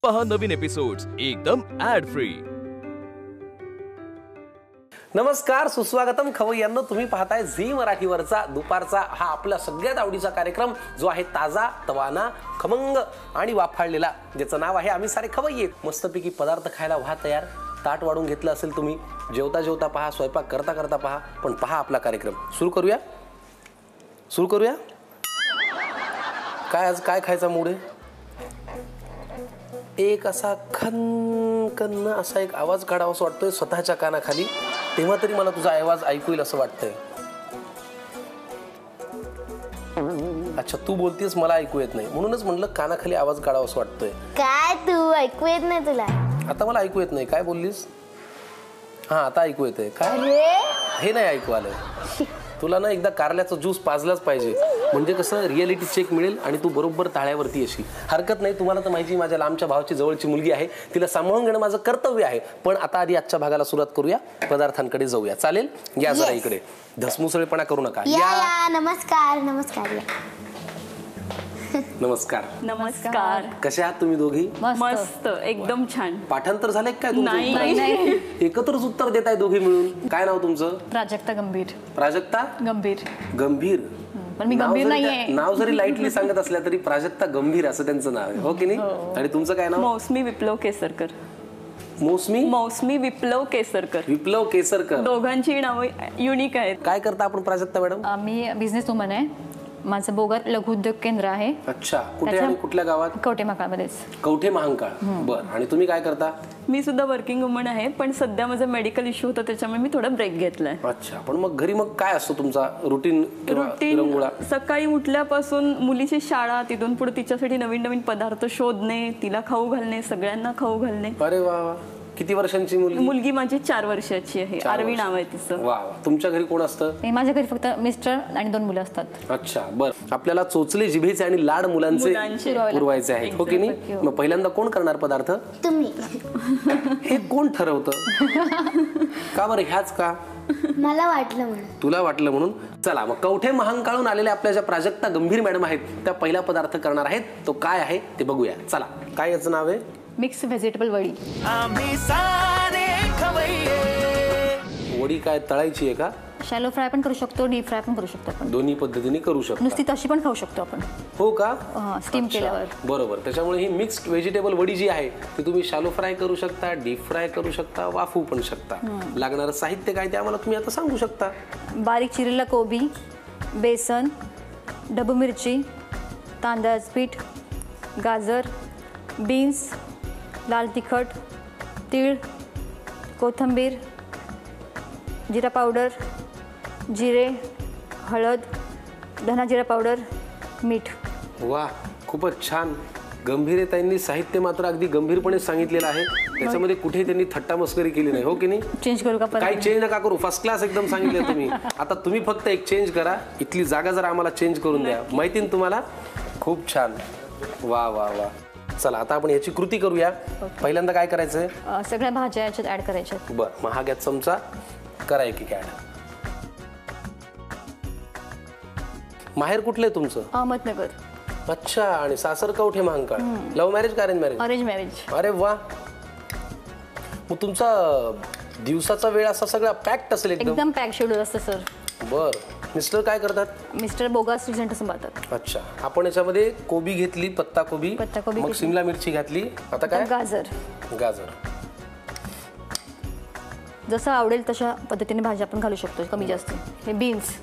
पहा नवीन एपिसोड्स एकदम add free. नमस्कार, सुस्वागतम खवय्यांनो, तुम्ही पाहताय झी मराठीवरचा दुपारचा हा आपला सगळ्यात आवडीचा कार्यक्रम, जो आहे ताजा, तवाना, खमंग आणि वाफाळलेला, ज्याचं नाव आहे आम्ही सारे खवय्ये। मस्तपैकी पदार्थ खायला व्हा तयार। ताट वाढून घेतलं असेल तुम्ही, जेवता जेवता पहा, स्वयंपाक करता करता पहा, पण पहा आपला कार्यक्रम। सुरू करूया काय आज काय खायचा मूड आहे? एक असा खनकन असा एक आवाज काढावासा वाटतोय स्वतःच्या कानाखाली, तेव्हा तरी मला तुझा आवाज ऐकू येईल असं वाटतंय। अच्छा, तू बोलतेस मला ऐकू येत नाही, म्हणूनच म्हणलं कानाखाली आवाज काढावासा वाटतोय। काय तू ऐकू येत नाही तुला? आता मला ऐकू येत नाही, काय बोललीस? हा, आता ऐकू येतंय। काय हे नाही ऐकू आलं? तुला ना एकदा कारल्याचा ज्यूस पाजलाच पाहिजे, म्हणजे कसं रिअलिटी चेक मिळेल आणि तू बरोबर ताळ्यावरती येशील। हरकत नाही, तुम्हाला तर माहिती माझ्या लांबच्या भावाची जवळची मुलगी आहे, तिला सांभाळून घेणं माझं कर्तव्य आहे। पण आता आधी आजच्या भागाला सुरुवात करूया, पदार्थांकडे जाऊया, चालेल? या जरा इकडे, धसमुसळेपणा करू नका। या नमस्कार नमस्कार। नमस्कार नमस्कार। कशा आहात तुम्ही दोघी? मस्त, एकदम छान। पाठांतर झालंय काय नाही तुमचं? एकत्रच उत्तर देताय दोघी मिळून। काय नाव तुमचं? प्राजक्ता गंभीर। प्राजक्ता गंभीर गंभीर? पण मी गंभीर नाहीये। नाव जरी लाईटली सांगत असल्या तरी प्राजक्ता गंभीर असं त्यांचं नाव आहे, हो की नाही? आणि तुमचं काय नाव? मौसमी विप्लव केसरकर। मौसमी विप्लव केसरकर। विप्लव केसरकर, दोघांची नाव युनिक आहेत। काय करता आपण प्राजक्ता मॅडम? मी बिझनेस वुमन आहे, माझं बोगात लघु उद्योग केंद्र आहे। अच्छा, कुठे आणि कुठल्या गावात? कवठे महाकाळमध्येच। कवठे महाकाळ, बरं। आणि तुम्ही काय करता? मी सुद्धा वर्किंग वुमन आहे, पण सध्या माझा मेडिकल इश्यू होता, त्याच्यामुळे मी थोडा ब्रेक घेतलाय। अच्छा, पण मग घरी मग काय असतो तुमचा रुटीन? सकाळी उठल्यापासून मुलीची शाळा, तिथून पुढे तिच्यासाठी नवीन नवीन पदार्थ शोधणे, तिला खाऊ घालणे, सगळ्यांना खाऊ घालणे। अरे वा वा, किती वर्षांची मुलगी? मुलगी माझी 4 वर्षाची आहे, आरवी नाव आहे तिचं। वा वा। तुमच्या घरी कोण असतं? माझ्या घरी फक्त मिस्टर आणि 2 मुलं असतात। अच्छा, बरं। आपल्याला चोचले जिभेचे आणि लाड मुलांचे पुरवायचे आहेत, हो की नाही? मग पहिल्यांदा कोण करणार पदार्थ? तुम्ही। हे कोण ठरवतं? का बरं, ह्याच का? मला वाटलं म्हणून। तुला वाटलं म्हणून? चला मग, कवठे महाकाळून आलेल्या आपल्या ज्या प्राजक्ता गंभीर मॅडम आहेत, त्या पहिला पदार्थ करणार आहेत, तो काय आहे ते बघूया। चला, काय याचं नाव आहे? मिक्स व्हेजिटेबल वडी। वडी काय तळायची आहे का? शॅलो फ्राय पण करू शकतो, डीप फ्राय पण करू शकतो आपण। दोन्ही पद्धतीने करू शकतो। नुसती तशी पण खाऊ शकतो आपण। हो का? स्टीम केल्यावर। बरोबर। त्याच्यामुळे ही मिक्स्ड व्हेजिटेबल वडी जी आहे ती तुम्ही शॅलो फ्राय करू शकता, डीप फ्राय करू शकता, वाफवू पण शकता। लागणारं साहित्य काय ते आम्हाला तुम्ही आता सांगू शकता? बारीक चिरलेला कोबी, बेसन, ढबू मिरची, तांदळाचं पीठ, गाजर, बीन्स, लाल तिखट, तीळ, कोथिंबीर, जिरा पावडर, जिरे, हळद, धना जिरा पावडर, मीठ। वा, खूपच छान। गंभीरताईंनी साहित्य मात्र अगदी गंभीरपणे सांगितलेलं आहे, त्याच्यामध्ये कुठे त्यांनी थट्टा मस्करी केली नाही, हो की नाही? चेंज करू का? काही चेंज नका करू, फर्स्ट क्लास एकदम सांगितलं तुम्ही। आता तुम्ही फक्त एक चेंज करा, इथली जागा जरा आम्हाला चेंज करून द्या, माहिती ना तुम्हाला? खूप छान, वा वा वा। चला, आता आपण याची कृती करूया। पहिल्यांदा काय करायचंय? सगळ्या भाज्या याच्यात ऍड करायच्या। बरं, महाग्यात चमचा करा एक ऍड। माहेर कुठलंय तुमचं? अहमदनगर। अच्छा, आणि सासर कवठे महाकाळ। लव्ह मॅरेज का अरेंज मॅरेज? Arrange marriage. अरे वा। मग तुमचा दिवसाचा वेळ असा सगळा पॅक्ड असेल? एकदम पॅक शेड्यूल असतं सर। बर। मिस्टर काय करतात? मिस्टर बोगास सेंटर सांभाळतात। अच्छा, आपण याच्यामध्ये कोबी घेतली, पत्ता कोबी, मग शिमला मिरची घातली, आता काय? गाजर। गाजर जसं आवडेल तशा पद्धतीने भाजी आपण घालू शकतो, कमी जास्त। हे बीन्स,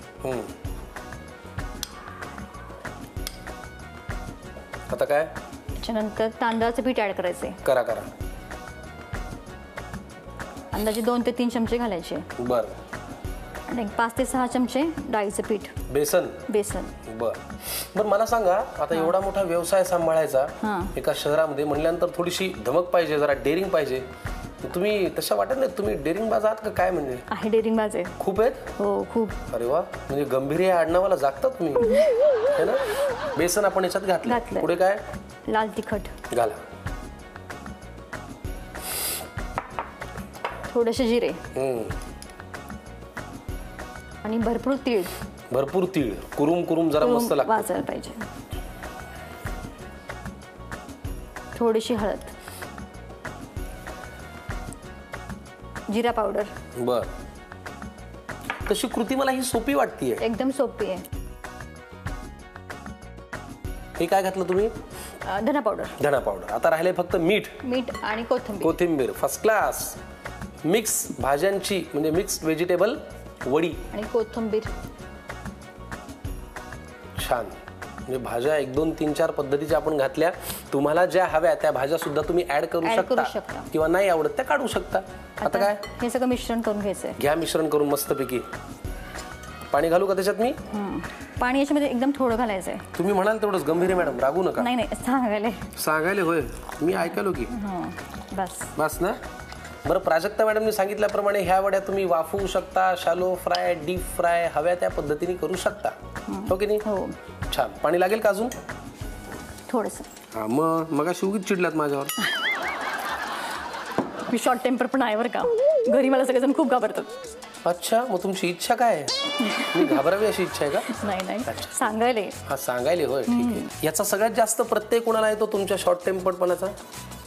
आता काय? त्याच्यानंतर तांदळाचं पीठ ऍड करायचे। करा करा। अंदाजे 2 ते 3 चमचे घालायचे। बर। आणि 5 ते 6 चमचे डाळीचं पीठ, बेसन। बर बर। मला सांगा, आता एवढा मोठा व्यवसाय सांभाळायचा एका शहरामध्ये म्हणल्यानंतर थोडीशी धमक पाहिजे, जरा डेअरिंग पाहिजे। तुम्ही तशा वाटत नाही, तुम्ही डेअरिंग बाज आहात का काय? म्हणजे आहे, डेअरिंग बाज आहे। खूप आहेत? हो, खूप। अरे वा, म्हणजे गंभीर या आडनावाला जागतात तुम्ही, है ना? बेसन आपण याच्यात घातलं, पुढे काय? लाल तिखट घाला, थोडेसे जिरे आणि भरपूर तीळ। भरपूर तीळ, कुरुम कुरुम जरा मस्त लागतं, वाजायला पाहिजे। थोडीशी हळद, जिरा पावडर. बर, तशी कृती मला ही सोपी वाटतीये. एकदम सोपी आहे. हे काय घातलं तुम्ही? धना पावडर. धना पावडर. आता राहिले फक्त मीठ, मीठ आणि कोथिंबीर. कोथिंबीर. First class. मिक्स भाज्यांची म्हणजे मिक्स व्हेजिटेबल वडी आणि कोथिंबीर. छान. म्हणजे भाज्या 1 2 3 4 पद्धतीच्या आपण घातल्या. तुम्हाला ज्या हव्या त्या भाज्या सुद्धा तुम्ही ऍड करू शकता किंवा नाही आवडत त्या काढू शकता. आता काय, हे सगळं मिश्रण करून घ्यायचंय. घ्या मिश्रण करून मस्तपैकी. पाणी घालू का त्याच्यात मी? पाणी याच्यामध्ये एकदम थोडं घालायचंय. तुम्ही म्हणाल तेवढंच. गंभीर मॅडम रागू नका. नाही नाही, सांगायला. सांगायले होय, मी ऐकलो की. बस बस ना. बरं, प्राजक्ता मॅडमनी सांगितल्याप्रमाणे ह्या वड्या तुम्ही वाफवू शकता, शालो फ्राय, डीप फ्राय, हव्या त्या पद्धतीने करू शकता. हो की नाही? हो. छान. पाणी लागेल का अजून? थोडंसं. हा, मग उगीच चिडलात माझ्यावर. मी शॉर्ट टेम्पर पण आहे बरं का. घरी मला सगळेजण खूप घाबरतात. अच्छा, मग तुमची इच्छा काय आहे? मी घाबरावी अशी इच्छा आहे का? नाही नाही, सांगायला. हा, सांगायले होय. ठीक आहे. याचा सगळ्यात जास्त प्रत्यय कोणाला येतो तुमच्या शॉर्ट टेम्पर्डपणाचा?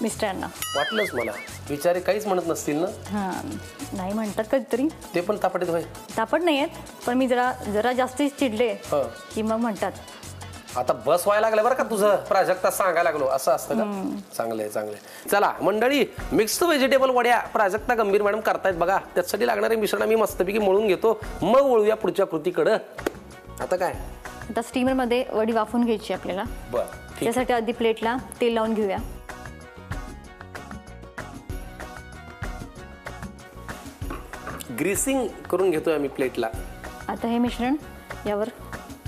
मिस्टरांना. वाटलंच मला. विचारे काहीच म्हणत नसतील ना? हां, नाही म्हणतात कधीतरी. ते पण तापटीत होय. तापट नाही आहेत, पण मी जरा जास्तीच चिडले हं. की मग म्हणतात. आता बस व्हायला लागलं बरं का तुझं. प्राजक्ता सांगायला लागलो असं असतं का? चांगलंय चांगलंय. चला मंडळी, मिक्स व्हेजिटेबल वड्या प्राजक्ता गंभीर मॅडम करतायत बघा. त्यासाठी लागणारे मिश्रण मी मस्तपैकी मळून घेतो, मग वळूया पुढच्या कृतीकडं. आता काय? आता स्टीमरमध्ये वडी वाफवून घ्यायची आपल्याला. बर, ठीक. त्यासाठी आधी प्लेटला तेल लावून घेऊया. ग्रीसिंग करून घेतोय आम्ही प्लेटला. आता हे मिश्रण यावर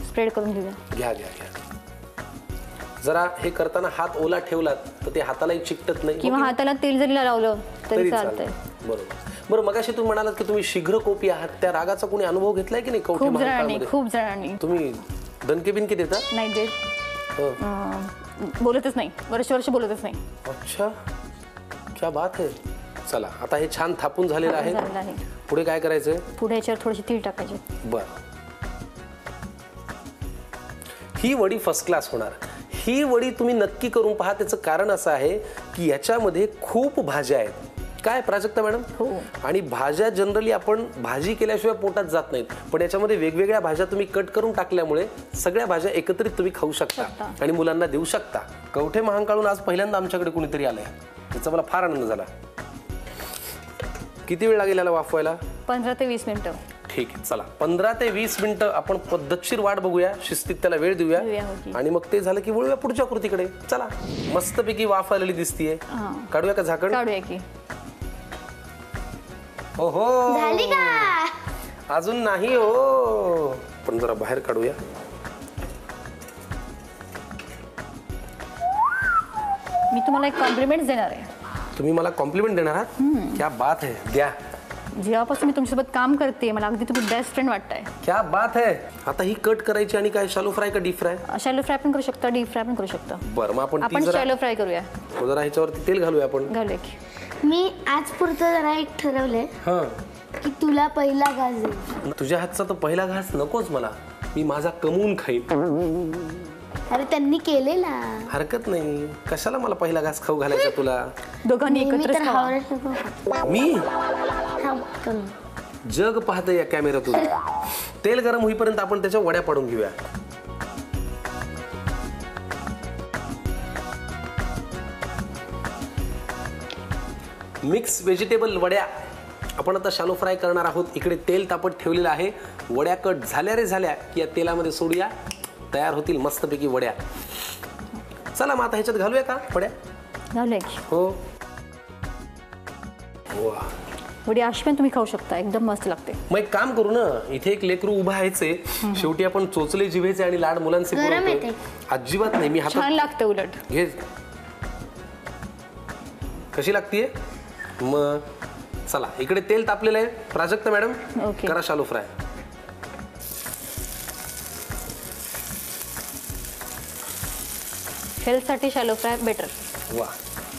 स्प्रेड करून घेऊया. घ्या घ्या घ्या. जरा हे करताना हात ओला ठेवलात तर ते हातालाही चिकटत नाही किंवा हाताला तेल जरी लावलं तरी चालतंय. बरोबर. बरं, मगाशी तुम्ही म्हणालात की तुम्ही शीघ्र कोपी आहात. त्या रागाचा कोणी अनुभव घेतलाय की नाही? कवठे महांकाळमध्ये खूप जणांनी. तुम्ही दणके बिनके देता? नाही देत. हो. बोलतच नाही, वर्ष बोलतच नाही. अच्छा, क्या बात है. चला, आता हे छान थापून झालेलं आहे. पुढे काय करायचंय? पुढे याच्यावर थोडीशी तीळ टाकायची. बर, ही वडी फर्स्ट क्लास होणार. ही वडी तुम्ही नक्की करून पहा. त्याचं कारण असं आहे की याच्यामध्ये खूप भाज्या आहेत. काय प्राजक्ता मॅडम? हो. आणि भाज्या जनरली आपण भाजी केल्याशिवाय पोटात जात नाहीत, पण याच्यामध्ये वेगवेगळ्या भाज्या तुम्ही कट करून टाकल्यामुळे सगळ्या भाज्या एकत्रित तुम्ही खाऊ शकता आणि मुलांना देऊ शकता. कवठे महांकाळून आज पहिल्यांदा आमच्याकडे कुणीतरी आलंय, याचा मला फार आनंद झाला. किती वेळ लागेल याला वाफवायला? 15 ते 20 मिनिटं. ठीक आहे, चला 15 ते 20 मिनिटं आपण पद्धतशीर वाट बघूया, शिस्तीत त्याला वेळ देऊया आणि मग ते झालं की वळूया पुढच्या कृतीकडे. चला, मस्तपैकी वाफ आलेली दिसतीये. काढूया का झाकण? काढूया की. झाली हो, का? अजून नाही हो, पण जरा बाहेर काढूया. मी तुम्हाला एक कॉम्प्लिमेंट देणार आहे. तुम्ही मला कॉम्प्लिमेंट देणार आहात? क्या बात है, द्या. जेव्हापासून मी तुमच्यासोबत काम करते मला अगदी तुम्ही बेस्ट फ्रेंड वाटताय. क्या बात है. आता ही कट करायची आणि काय शालो फ्राय का डीप फ्राय? शॅलो फ्राय पण करू शकता, डीप फ्राय पण करू शकता. बरं, मग आपण शॅलो फ्राय करूया. जरा ह्याच्यावरती तेल घालूया आपण. घालूया की. मी आज पुरतं जरा एक ठरवलंय की तुला पहिला घास देईन. तुझ्या हातचा तो पहिला घास नकोच मला, मी माझा कमवून खाईन. अरे त्यांनी केलेला. हरकत नाही, कशाला मला पहिला घास खाऊ घालायचा तुला? दोघांनी मी एकत्र तर हावरट नको. मी हा, करू. जग पाहतोय या कॅमेऱ्यातून. तेल गरम होईपर्यंत आपण त्याच्या वड्या पाडून घेऊया. मिक्स व्हेजिटेबल वड्या आपण आता शालो फ्राय करणार आहोत. इकडे तेल तापत ठेवलेलं आहे. वड्या कट झाल्या रे झाल्या की या तेलामध्ये सोडूया, तयार होतील मस्तपैकी वड्या. चला मग आता ह्याच्यात घालूया का वड्या? घालूया की. हो. वा, वडी अशी पण तुम्ही खाऊ शकता, एकदम मस्त लागते. मग एक काम करू ना, इथे एक लेकरू उभा आहेचे, शेवटी आपण चोचले जिभेचे आणि लाड मुलांचे गरम पुरवतोय. येते. अजिबात नाही, मी छान हातात लागते उलट. घे. कशी लागतीये मग? चला, इकडे तेल तापलेलं आहे. Prajakta madam, okay. करा शालो फ्राय. हेल्थसाठी शॅलो फ्राय बेटर. वा,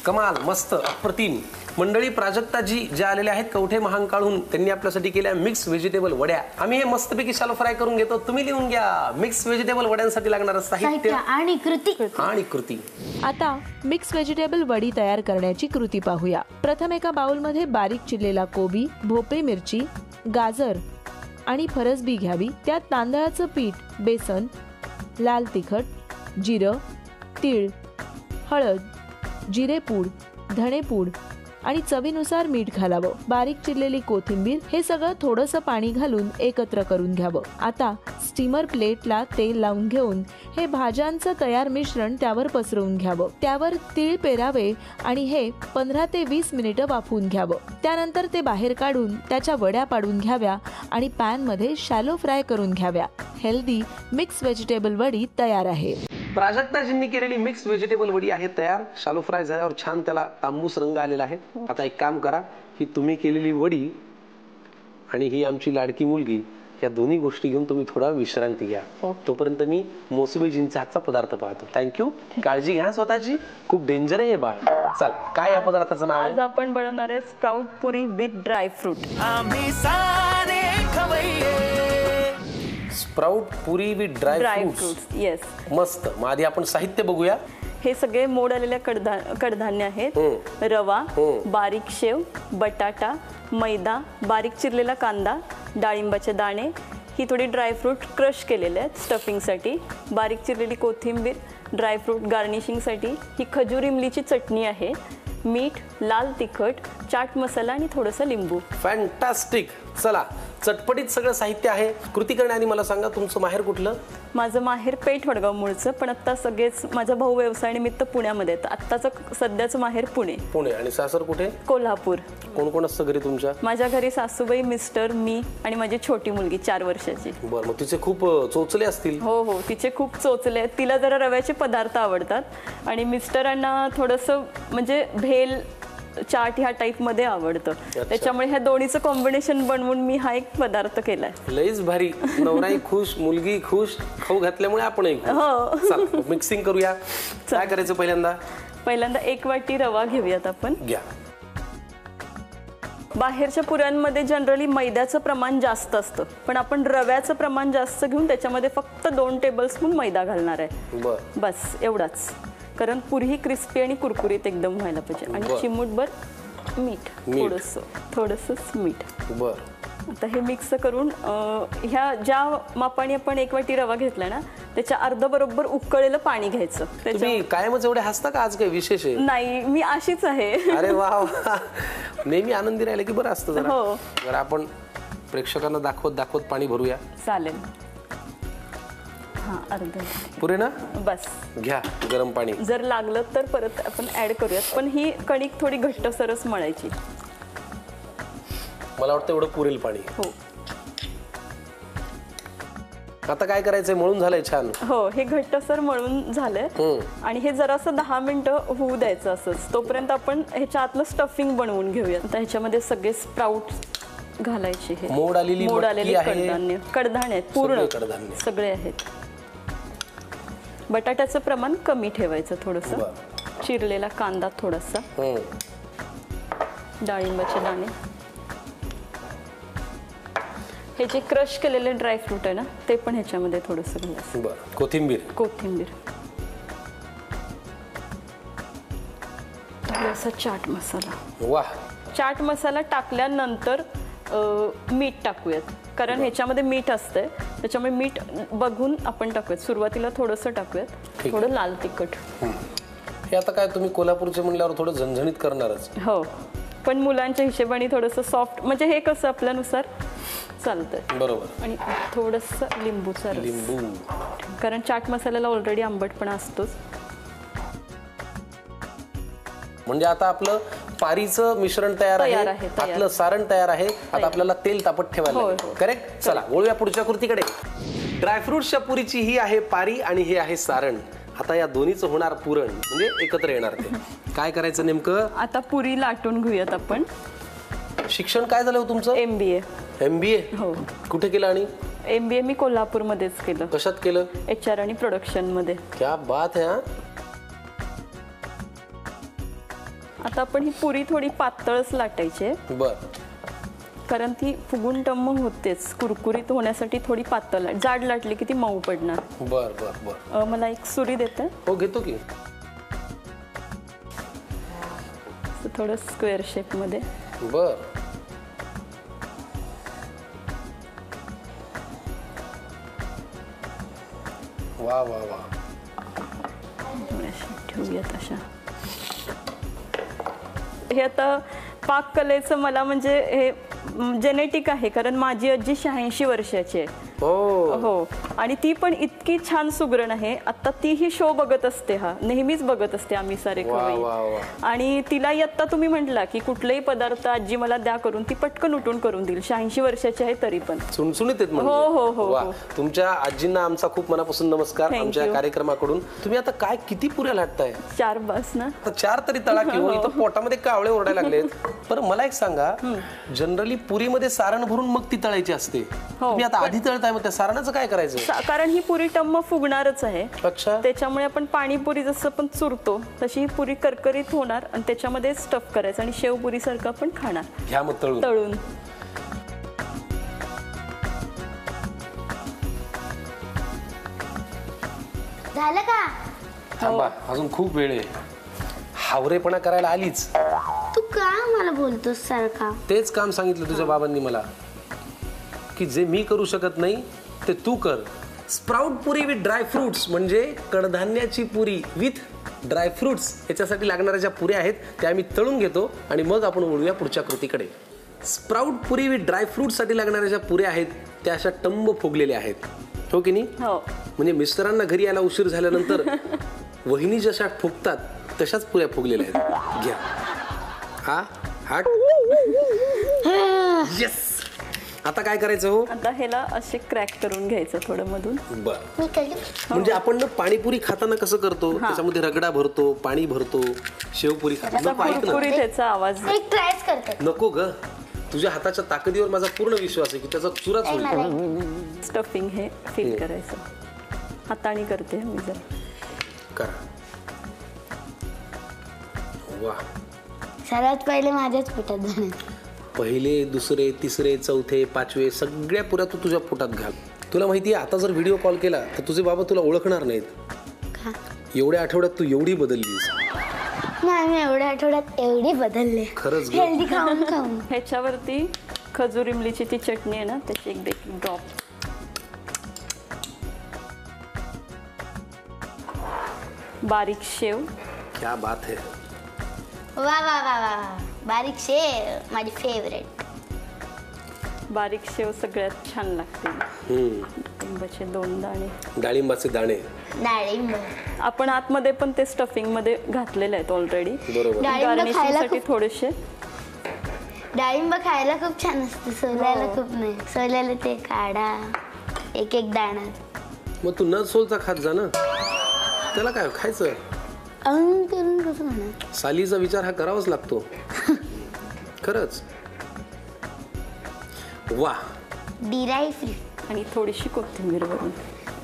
कमाल, मस्त, अप्रतिम. मंडळी, प्राजक्ताजी ज्या आलेल्या आहेत कवठे महांकाळहून, त्यांनी आपल्यासाठी केल्या मिक्स व्हेजिटेबल वड्या. आम्ही हे मस्तपैकी शालो फ्राय करून घेतो. तुम्ही लिहून घ्या मिक्स व्हेजिटेबल वड्यांसाठी लागणारं साहित्य आणि कृती. आता मिक्स व्हेजिटेबल वडी तयार करण्याची कृती पाहूया. प्रथम एका बाउलमध्ये बारीक चिरलेला कोबी, भोपळी मिरची, गाजर आणि फरसबी घ्यावी. त्यात तांदळाचं पीठ, बेसन, लाल तिखट, जिरं, तीळ, हळद, जिरेपूड, धणेपूड आणि चवीनुसार मीठ घालावं. बारीक चिरलेली कोथिंबीर, हे सगळं थोडंसं पाणी घालून एकत्र करून घ्यावं. आता स्टीमर प्लेटला तेल लावून घेऊन हे भाज्यांचं तयार मिश्रण त्यावर पसरवून घ्यावं. त्यावर तीळ पेरावे आणि हे 15 ते 20 मिनिटं वाफवून घ्यावं. त्यानंतर ते बाहेर काढून त्याच्या वड्या पाडून घ्याव्या आणि पॅनमध्ये शॅलो फ्राय करून घ्याव्या. हेल्दी मिक्स व्हेजिटेबल वडी तयार आहे. प्राजक्ताजींनी केलेली मिक्स व्हेजिटेबल वडी आहे तयार. शालो फ्राय झाल्यावर छान त्याला तांबूस रंग आलेला आहे. आता एक काम करा, ही तुम्ही केलेली वडी आणि ही आमची लाडकी मुलगी, या दोन्ही गोष्टी घेऊन तुम्ही थोडा विश्रांती घ्या. तोपर्यंत मी मोसुबेजींचा हातचा पदार्थ पाहतो. थँक्यू. काळजी घ्या स्वतःची. खूप डेंजर आहे हे बाळ. चल, काय या पदार्थाचं नाव आहे? आज आपण बनवणार आहे sprout puri with dry fruit. Sprout puri with dry fruits. Yes, मस्त. मग आधी आपण साहित्य बघूया. हे सगळे मोड आलेल्या कडधान्य आहेत. रवा, बारीक शेव, बटाटा, मैदा, बारीक चिरलेला कांदा, डाळिंबाचे दाणे, ही थोडी ड्रायफ्रूट क्रश केलेले आहेत स्टफिंगसाठी, बारीक चिरलेली कोथिंबीर, ड्रायफ्रूट गार्निशिंगसाठी, ही खजूर इमलीची चटणी आहे, मीठ, लाल तिखट, चाट मसाला आणि थोडंसं लिंबू. फॅन्टास्टिक. चला, चटपटीत सगळं साहित्य आहे. कृती करण्याआधी मला सांगा, तुमचं माहेर कुठलं? माझं माहेर पेठ वडगाव मूळचं, पण आता सगळेच माझा भाऊ व्यवसायानिमित्त पुण्यामध्ये आहेत. आत्ताचं सध्याचं माहेर पुणे. आणि सासर कुठे? कोल्हापूर. कोण कोण असतं घरी तुमच्या? माझ्या घरी सासूबाई, मिस्टर, मी आणि माझी छोटी मुलगी 4 वर्षाची. बरं, मग तिचे खूप चोचले असतील? हो, तिचे खूप चोचले आहेत. तिला जरा रव्याचे पदार्थ आवडतात आणि मिस्टरांना थोडंसं म्हणजे भेल, चाट ह्या टाईप मध्ये आवडतं. त्याच्यामुळे ह्या दोन्हीचं कॉम्बिनेशन बनवून मी हा एक पदार्थ केलाय. लईच भारी. नवराई खुश, मुलगी खुश, खाऊ घातल्यामुळे आपणही खुश. हो. चल, मिक्सिंग करूया. काय करायचं? पहिल्यांदा 1 वाटी रवा घेऊयात आपण. घ्या. बाहेरच्या पुऱ्यांमध्ये जनरली मैद्याचं प्रमाण जास्त असतं, पण आपण रव्याचं प्रमाण जास्त घेऊन त्याच्यामध्ये फक्त 2 टेबलस्पून मैदा घालणार आहे. बस एवढाच, कारण पुरी ही क्रिस्पी आणि कुरकुरीत एकदम व्हायला पाहिजे. आणि चिमूटभर मीठ, थोडंसं मीठ. आता हे मिक्स करून ह्या ज्या मापाने आपण 1 वाटी रवा घेतला ना, त्याच्या अर्ध बरोबर उकळलेलं पाणी घ्यायचं. तुम्ही कायमच एवढे हसता का? आज काही विशेष आहे? नाही, मी अशीच आहे. अरे वा, नेहमी आनंदी राहिले की बरं असतं जरा. हो. जरा आपण प्रेक्षकांना दाखवत पाणी भरूया. चालेल. अर्ध पुरे ना? बस. घ्या गरम पाणी. जर लागलं तर परत आपण ऍड करूयात, पण ही कणिक थोडी घट्टसरच मळायची. मला वाटतं एवढं पुरेल पाणी. हो. आता काय करायचंय? मळून झालंय छान. हो, हे घट्टसर मळून झालंय आणि हे जरासं 10 मिनिटं होऊ द्यायचं असंच. तोपर्यंत आपण ह्याच्या आतलं स्टफिंग बनवून घेऊया. आता ह्याच्यामध्ये सगळे स्प्राउट घालायचे. हे मोड आलेली कडधान्य आहेत, पूर्ण सगळे आहेत. बटाट्याचं प्रमाण कमी ठेवायचं थोडंसं. चिरलेला कांदा थोडासा, डाळिंबाचे दाणे, हे जे क्रश केलेले ड्रायफ्रूट आहे ना, ते पण ह्याच्यामध्ये थोडंसं घालायचं. कोथिंबीर, थोडासा चाट मसाला. वाह. चाट मसाला टाकल्यानंतर मीठ टाकूयात, कारण ह्याच्यामध्ये मीठ असतंय, त्याच्यामुळे मीठ बघून आपण टाकूयात. सुरुवातीला थोडंसं टाकूयात. थोडं लाल तिखट. हे आता काय तुम्ही कोल्हापूरचे म्हणल्यावर थोडं झणझणीत करणारच. हो, पण मुलांच्या हिशेबाने थोडंसं सॉफ्ट, म्हणजे हे कसं आपल्यानुसार चालतंय. बरोबर. आणि थोडंसं लिंबूचा लिंबू, कारण चाट मसाल्याला ऑलरेडी आंबटपणा असतोच. म्हणजे आता आपलं पारीचं मिश्रण तयार आहे, आपलं सारण तयार आहे. आता आपल्याला तेल तापत ठेवायला. करेक्ट. चला, वळूया पुढच्या कृतीकडे. ड्रायफ्रुट्सच्या पुरीची ही आहे पारी आणि हे आहे सारण. आता या दोन्हीचं होणार पुरण, म्हणजे एकत्र येणार ते. काय करायचं नेमकं? आता पुरी लाटून घेऊयात आपण. शिक्षण काय झालं तुमचं? MBA. MBA? हो. कुठे केलं? आणि MBA मी कोल्हापूरमध्येच केलं. कशात केलं? HR आणि प्रोडक्शन मध्ये. क्या बात है. आता आपण ही पुरी थोडी पातळच लाटायची आहे. बर. कारण ती फुगून टम्म होतेच. कुरकुरीत होण्यासाठी थोडी पातळ जाड लाटली की ती मऊ पडणार. बर बर बर. मला एक सुरी देते. हो घेतो की. थोडं स्क्वेअर शेप मध्ये. बर. वा वा वा. ठेवूयात अशा. हे आता पाककलेचं मला म्हणजे हे जेनेटिक आहे, कारण माझी आजी 86 वर्षाची आहे. हो. आणि ती पण इतकी छान सुगरण आहे. आता तीही शो बघत असते, हा नेहमीच बघत असते आम्ही सारे खवय्ये. आणि तिलाही आता तुम्ही म्हटला की कुठलेही पदार्थ आजी मला द्या करून, ती पटकन उठून करून देईल. 86 वर्षाची आहे तरी पण सुणसुणीत आहेत. हो हो हो. तुमच्या आजींना आमचा खूप मनापासून नमस्कार आमच्या कार्यक्रमाकडून. तुम्ही आता काय किती पुऱ्या लाटताय? 4 बस ना. 4 तरी तळा किंवा इथं पोटामध्ये कावळे ओरडायला लागलेत. पण मला एक सांगा, जनरली पुरीमध्ये सारण भरून मग ती तळायची असते. तुम्ही आता आधी तळताय, मग त्या सारणाचं काय करायचं? कारण ही पुरी टम्म फुगणारच आहे. अच्छा. त्याच्यामुळे आपण पाणीपुरी जसं पण चुरतो तशी ही पुरी करकरीत होणार आणि त्याच्यामध्ये स्टफ करायचं आणि शेवपुरी सारखं आपण खाणार. घ्या मग तळून. झालं का? थांबा, अजून खूप वेळ आहे. हावरेपणा करायला आलीच. तू का मला बोलतोस सारखा? तेच काम सांगितलं तुझ्या बाबांनी मला, की जे मी करू शकत नाही ते तू कर. Sprout puri with dry fruits, म्हणजे कडधान्याची पुरी विथ ड्राय फ्रुट्स. याच्यासाठी लागणाऱ्या ज्या पुऱ्या आहेत त्या आम्ही तळून घेतो आणि मग आपण वळूया पुढच्या कृतीकडे. Sprout puri with dry fruits साठी लागणाऱ्या ज्या पुऱ्या आहेत त्या अशा टंब फुगलेल्या आहेत, हो की नाही? हो. म्हणजे मिस्टरांना घरी यायला उशीर झाल्यानंतर वहिनी जशा फुगतात तशाच पुऱ्या फुगलेल्या आहेत. घ्या. हा हा. येस. आता काय करायचं? हो, आता ह्याला असे क्रॅक करून घ्यायचं थोडं मधून. बर. म्हणजे आपण ना पाणीपुरी खाताना कसं करतो, त्याच्यामध्ये रगडा भरतो, पाणी भरतो, शेवपुरी खातो. त्याचा आवाज एक ट्रायच करते. नको ग, तुझ्या हाताच्या ताकदीवर माझा पूर्ण विश्वास आहे की त्याचा चुराच होईल. स्टफिंग हे फिल करायचं. हाताने करते मी जर. करा. वा. सर्वात पहिले माझ्याच पोटात जाणार. पहिले, दुसरे, तिसरे, चौथे, पाचवे सगळ्या पुऱ्या तू तुझ्या पोटात घाल. तुला माहितीये, आता जर व्हिडिओ कॉल केला तर तुझे बाबा तुला ओळखणार नाहीत. एवढ्या आठवड्यात तू एवढी बदललीस. नाही, एवढ्या आठवड्यात एवढी बदलले. खरंच हेल्दी खाऊन खाऊन. ह्याच्यावरती खजूर इमलीची ती चटणी आहे ना, त्याची एक बेकिंग ड्रॉप. बारीक शेव. क्या बात है. वा वा वा वा. बारीक शेव माझी फेवरेट. बारीक शेव सगळ्यात छान लागते. डाळिंबाचे 2 दाणे. डाळिंबाचे दाणे. डाळिंब आपण आतमध्ये पण ते स्टफिंग मध्ये घातलेले आहेत ऑलरेडी. बरोबर. गार्निशिंगसाठी थोडेसे. डाळिंब खायला खूप छान असते, सोलायला खूप नाही. सोलायला ते काढा एक एक दाणा. मग तू न सोलता खात जा ना, त्याला काय खायचं. करून कसं म्हणा. सालीचा विचार हा करावाच लागतो. खरंच. वा. ड्राय फ्रूट आणि थोडीशी कोथिंबीर वरून.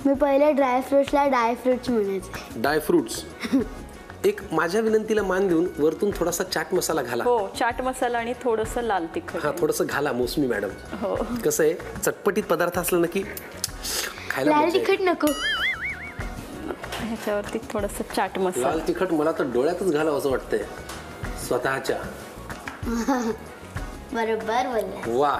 मी पहिले ड्रायफ्रुट्सला ड्रायफ्रुट्स म्हणायचे. ड्रायफ्रुट्स. एक माझ्या विनंतीला मान देऊन वरतून थोडासा चाट मसाला घाला. हो, चाट मसाला आणि थोडंसं लाल तिखट. हा, थोडंसं घाला मौसमी मॅडम. हो. कसं आहे, चटपटीत पदार्थ असलं ना की खायला. लाल तिखट नको. ह्याच्यावरती थोडंसं चाट मसाला. लाल तिखट मला तर डोळ्यातच घालावं असं वाटतंय स्वतःच्या. बरोबर बोलला. वा.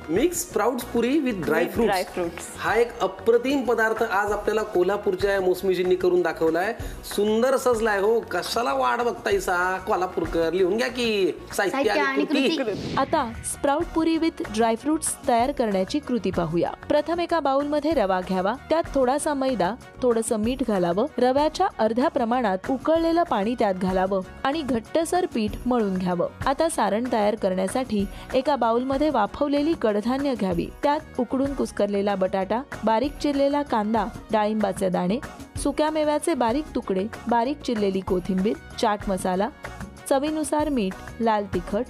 Mix sprouts puri with dry fruits. हा एक अप्रतिम पदार्थ आज आपल्याला कोल्हापूरच्या मोसमीजींनी करून दाखवलाय. सुंदर सजलाय. हो, कशाला वाट बघतायसा कोल्हापूरकर, लिहून घ्या की साहित्य आणि कृती. आता स्प्राउट पुरी विथ ड्रायफ्रुट्स तयार करण्याची कृती पाहूया. प्रथम एका बाउल मध्ये रवा घ्यावा, त्यात थोडासा मैदा, थोडंसं मीठ घालावं, रव्याच्या अर्ध्या प्रमाणात उकळलेलं पाणी त्यात घालावं आणि घट्टसर पीठ मळून घ्यावं. आता सारण तयार करण्यासाठी एका बाउल मध्ये वाफवलेली कडधान्य घ्यावी, त्यात उकडून कुस्करलेला बटाटा, बारीक चिरलेला कांदा, डाळिंबाचे दाणे, सुक्या मेव्याचे बारीक तुकडे, बारीक चिरलेली कोथिंबीर, चाट मसाला, चवीनुसार मीठ, लाल तिखट,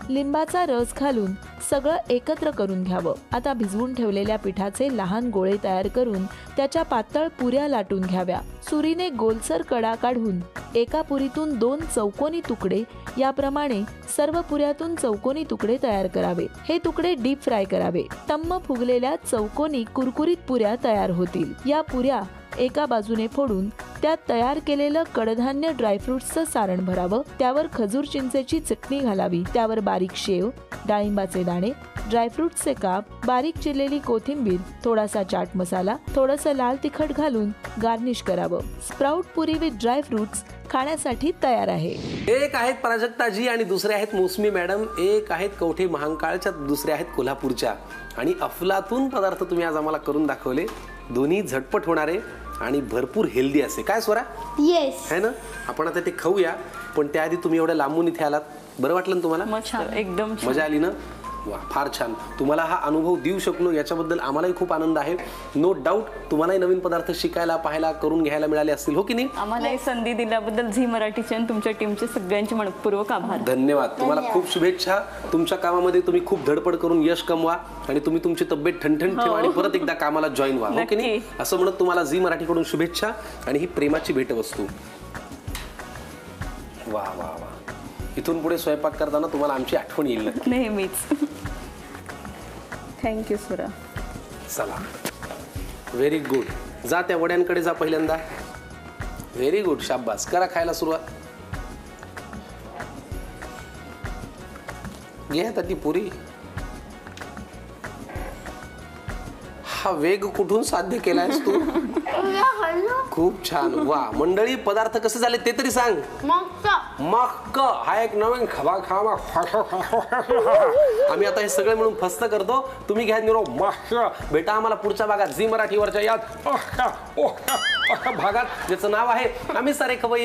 लिंबाचा रस घालून सगळं एकत्र करून घ्यावं. आता भिजवून ठेवलेल्या पिठाचे लहान गोळे तयार करून त्याच्या पातळ पुऱ्या लाटून घ्याव्या. सुरीने गोलसर कडा काढून एका पुरीतून 2 चौकोनी तुकडे याप्रमाणे सर्व पुऱ्यातून चौकोनी तुकडे तयार करावे. हे तुकडे डीप फ्राय करावे. टम्म फुगलेल्या चौकोनी कुरकुरीत पुऱ्या तयार होतील. या पुऱ्या एका बाजूने फोडून त्यात तयार केलेलं कडधान्य ड्रायफ्रुट्सचं सारण भरावं. त्यावर खजूर चिंचेची चटणी घालावी. त्यावर बारीक शेव, डाळिंबाचे दाणे, ड्रायफ्रुट्सचे काप, बारीक चिरलेली कोथिंबीर, थोडासा चाट मसाला, थोडंसं लाल तिखट घालून गार्निश करावं. स्प्राउट पुरी विथ ड्रायफ्रुट्स खाण्यासाठी तयार आहे. एक आहेत प्राजक्ताजी आणि दुसरे आहेत मौसमी मॅडम. एक आहेत कवठे महांकाळच्या, दुसरे आहेत कोल्हापूरच्या. आणि अफलातून पदार्थ तुम्ही आज आम्हाला करून दाखवले. दोन्ही झटपट होणारे आणि भरपूर हेल्दी असे. काय स्वरा? येस. है ना? आपण आता ते खाऊया, पण त्याआधी तुम्ही एवढ्या लांबून इथे आलात, बरं वाटलं ना तुम्हाला? मस्त, एकदम छान. मजा आली ना? वा, फार छान. तुम्हाला हा अनुभव देऊ शकलो याच्याबद्दल आम्हालाही खूप आनंद आहे. नो डाऊट तुम्हालाही नवीन पदार्थ शिकायला, पाहायला, करून घ्यायला मिळाले असतील, हो की नाही? आम्हाला ही संधी दिल्याबद्दल झी मराठीचे आणि तुमच्या टीमचे सगळ्यांचे मनपूर्वक आभार. धन्यवाद. तुम्हाला खूप शुभेच्छा. तुमच्या कामामध्ये तुम्ही खूप धडपड करून यश कमवा आणि तुम्ही तुमची तब्येत ठणठण ठेवा आणि परत एकदा कामाला जॉईन व्हा, हो की नाही? असं म्हणत तुम्हाला झी मराठीकडून शुभेच्छा आणि ही प्रेमाची भेटवस्तू. वा वा वा. इथून पुढे स्वयंपाक करताना तुम्हाला आमची आठवण येईल नेहमीच. थँक्यू सुरा. चला, व्हेरी गुड. जा त्या वड्यांकडे जा पहिल्यांदा. व्हेरी गुड, शाबास. करा खायला सुरुवात. घे आता ती पुरी. हा वेग कुठून साध्य केलायस तू? खूप छान. वा मंडळी, पदार्थ कसे झाले ते तरी सांग. मक्क हा एक नवीन खबा खावा. आम्ही आता हे सगळे म्हणून फस्त करतो. तुम्ही घ्या निरोप. मक्क बेटा. आम्हाला पुढच्या भागात झी मराठीवरच्या यात भागात ज्याचं नाव आहे आम्ही सारे खवय्ये